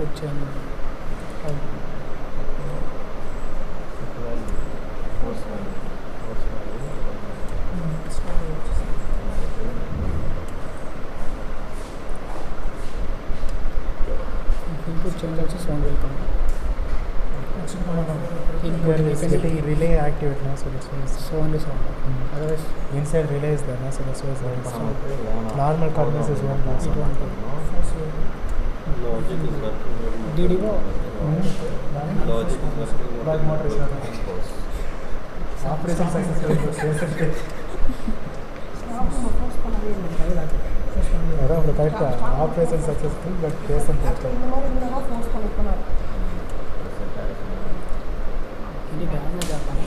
input channel. Input change also sound will come. Input Here is getting relay activate now, so that's why it's so only sound. Otherwise inside relay is there now, so that's why it's there. Normal cardinals is one place. it won't go. Logic is working. DDO Logic is working. But motor is not operation successful. Around the correct operation successful, but case and ఇది damage అవుతాను